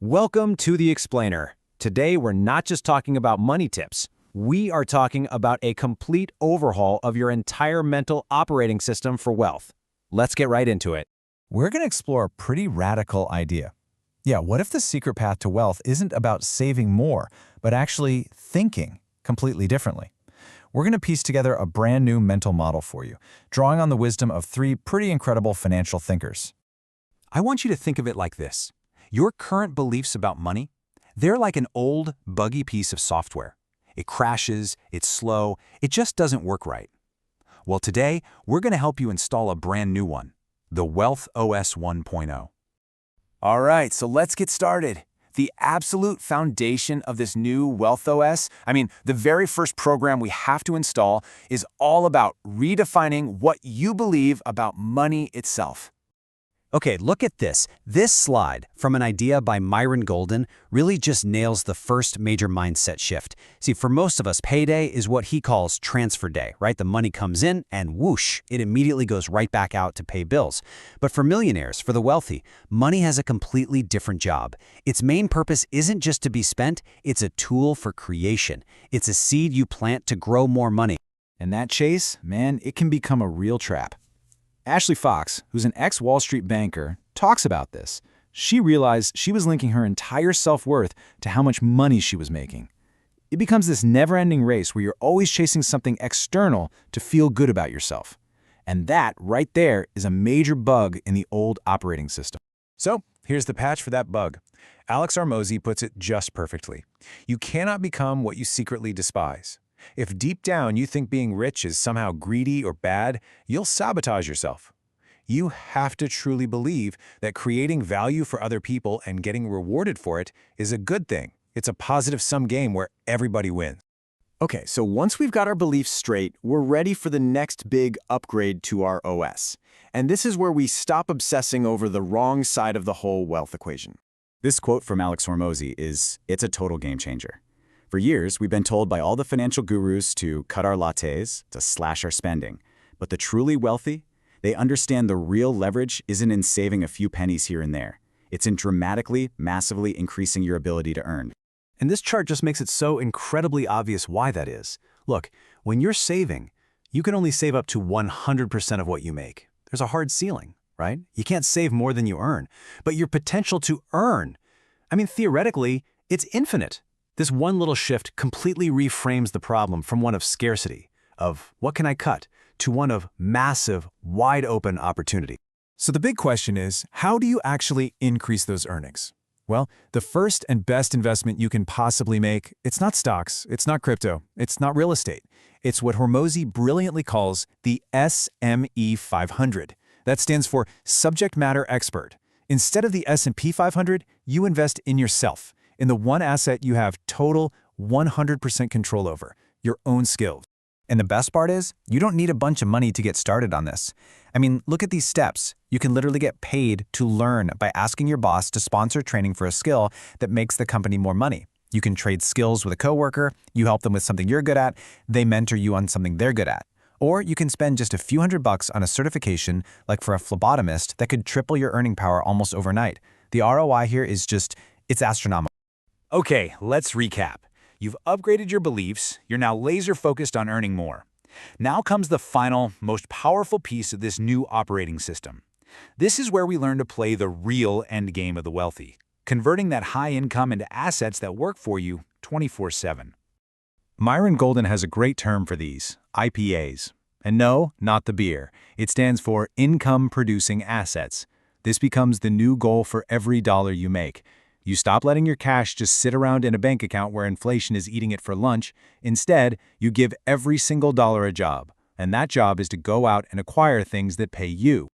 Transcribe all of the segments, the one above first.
Welcome to The Explainer. Today, we're not just talking about money tips. We are talking about a complete overhaul of your entire mental operating system for wealth. Let's get right into it. We're going to explore a pretty radical idea. Yeah, what if the secret path to wealth isn't about saving more, but actually thinking completely differently? We're going to piece together a brand new mental model for you, drawing on the wisdom of three pretty incredible financial thinkers. I want you to think of it like this. Your current beliefs about money, they're like an old, buggy piece of software. It crashes, it's slow, it just doesn't work right. Well, today, we're going to help you install a brand new one, the Wealth OS 1.0. All right, so let's get started. The absolute foundation of this new Wealth OS, the very first program we have to install, is all about redefining what you believe about money itself. Okay, look at this. This slide from an idea by Myron Golden really just nails the first major mindset shift. See, for most of us, payday is what he calls transfer day, right? The money comes in and whoosh, it immediately goes right back out to pay bills. But for millionaires, for the wealthy, money has a completely different job. Its main purpose isn't just to be spent, it's a tool for creation. It's a seed you plant to grow more money. And that chase, man, it can become a real trap. Ashley Fox, who's an ex-Wall Street banker, talks about this. She realized she was linking her entire self-worth to how much money she was making. It becomes this never-ending race where you're always chasing something external to feel good about yourself. And that, right there, is a major bug in the old operating system. So, here's the patch for that bug. Alex Hormozi puts it just perfectly. You cannot become what you secretly despise. If deep down you think being rich is somehow greedy or bad, you'll sabotage yourself. You have to truly believe that creating value for other people and getting rewarded for it is a good thing. It's a positive-sum game where everybody wins. Okay, so once we've got our beliefs straight, we're ready for the next big upgrade to our OS. And this is where we stop obsessing over the wrong side of the whole wealth equation. This quote from Alex Hormozi is, "It's a total game changer." For years, we've been told by all the financial gurus to cut our lattes, to slash our spending. But the truly wealthy, they understand the real leverage isn't in saving a few pennies here and there. It's in dramatically, massively increasing your ability to earn. And this chart just makes it so incredibly obvious why that is. Look, when you're saving, you can only save up to 100% of what you make. There's a hard ceiling, right? You can't save more than you earn. But your potential to earn, theoretically, it's infinite. This one little shift completely reframes the problem from one of scarcity, of what can I cut, to one of massive, wide-open opportunity. So the big question is, how do you actually increase those earnings? Well, the first and best investment you can possibly make, it's not stocks, it's not crypto, it's not real estate. It's what Hormozi brilliantly calls the SME 500. That stands for Subject Matter Expert. Instead of the S&P 500, you invest in yourself, in the one asset you have total 100% control over, your own skills. And the best part is, you don't need a bunch of money to get started on this. Look at these steps. You can literally get paid to learn by asking your boss to sponsor training for a skill that makes the company more money. You can trade skills with a coworker, you help them with something you're good at, they mentor you on something they're good at. Or you can spend just a few $100 on a certification, like for a phlebotomist, that could triple your earning power almost overnight. The ROI here is it's astronomical. Okay, let's recap. You've upgraded your beliefs, you're now laser-focused on earning more. Now comes the final, most powerful piece of this new operating system. This is where we learn to play the real end game of the wealthy, converting that high income into assets that work for you 24/7. Myron Golden has a great term for these, IPAs. And no, not the beer. It stands for income-producing assets. This becomes the new goal for every dollar you make. You stop letting your cash just sit around in a bank account where inflation is eating it for lunch. Instead, you give every single dollar a job. And that job is to go out and acquire things that pay you.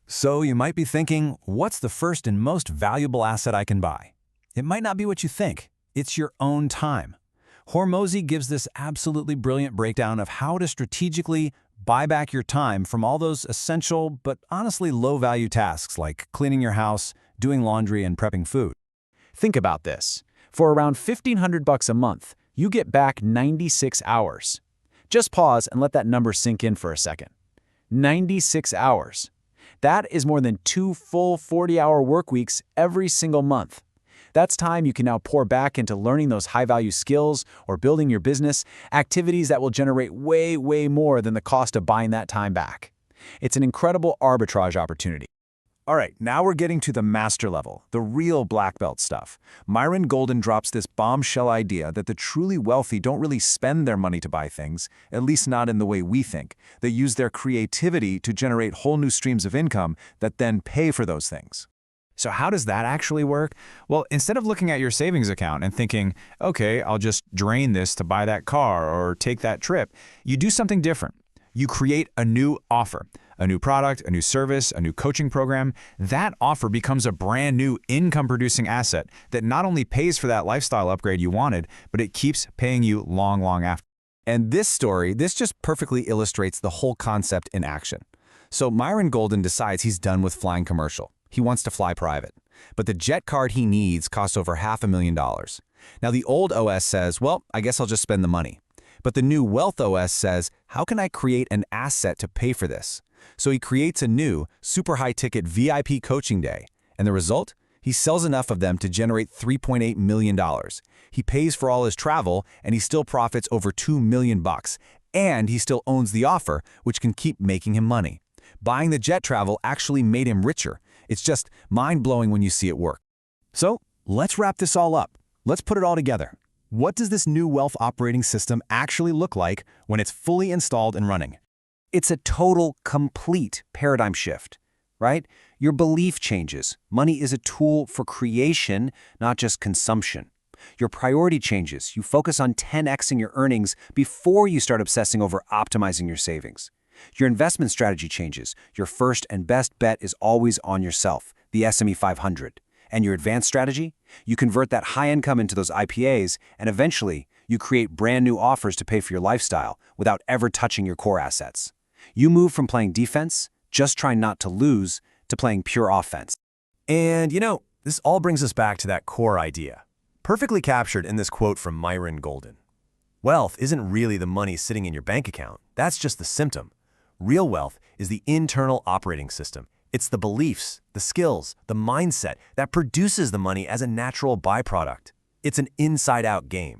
So you might be thinking, what's the first and most valuable asset I can buy? It might not be what you think. It's your own time. Hormozi gives this absolutely brilliant breakdown of how to strategically buy back your time from all those essential but honestly low-value tasks like cleaning your house, doing laundry, and prepping food. Think about this. For around $1,500 a month, you get back 96 hours. Just pause and let that number sink in for a second. 96 hours. That is more than 2 full 40-hour work weeks every single month. That's time you can now pour back into learning those high-value skills or building your business, activities that will generate way, way more than the cost of buying that time back. It's an incredible arbitrage opportunity. All right, now we're getting to the master level, the real black belt stuff. Myron Golden drops this bombshell idea that the truly wealthy don't really spend their money to buy things, at least not in the way we think. They use their creativity to generate whole new streams of income that then pay for those things. So how does that actually work? Well, instead of looking at your savings account and thinking, okay, I'll just drain this to buy that car or take that trip, you do something different. You create a new offer, a new product, a new service, a new coaching program. That offer becomes a brand new income-producing asset that not only pays for that lifestyle upgrade you wanted, but it keeps paying you long, long after. And this just perfectly illustrates the whole concept in action. So Myron Golden decides he's done with flying commercial. He wants to fly private. But the jet card he needs costs over $500,000. Now the old OS says, well, I guess I'll just spend the money. But the new Wealth OS says, how can I create an asset to pay for this? So he creates a new, super high-ticket VIP coaching day. And the result? He sells enough of them to generate $3.8 million. He pays for all his travel, and he still profits over $2 million. And he still owns the offer, which can keep making him money. Buying the jet travel actually made him richer. It's just mind-blowing when you see it work. So let's wrap this all up. Let's put it all together. What does this new wealth operating system actually look like when it's fully installed and running? It's a total, complete paradigm shift, right? Your belief changes. Money is a tool for creation, not just consumption. Your priority changes. You focus on 10xing your earnings before you start obsessing over optimizing your savings. Your investment strategy changes. Your first and best bet is always on yourself, the S&P 500. And your advanced strategy? You convert that high income into those IPAs, and eventually, you create brand new offers to pay for your lifestyle without ever touching your core assets. You move from playing defense, just trying not to lose, to playing pure offense. And this all brings us back to that core idea, perfectly captured in this quote from Myron Golden. Wealth isn't really the money sitting in your bank account. That's just the symptom. Real wealth is the internal operating system. It's the beliefs, the skills, the mindset that produces the money as a natural byproduct. It's an inside-out game.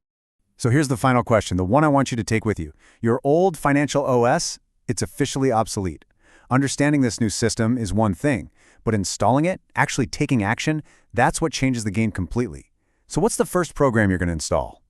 So here's the final question, the one I want you to take with you. Your old financial OS, it's officially obsolete. Understanding this new system is one thing, but installing it, actually taking action, that's what changes the game completely. So what's the first program you're going to install?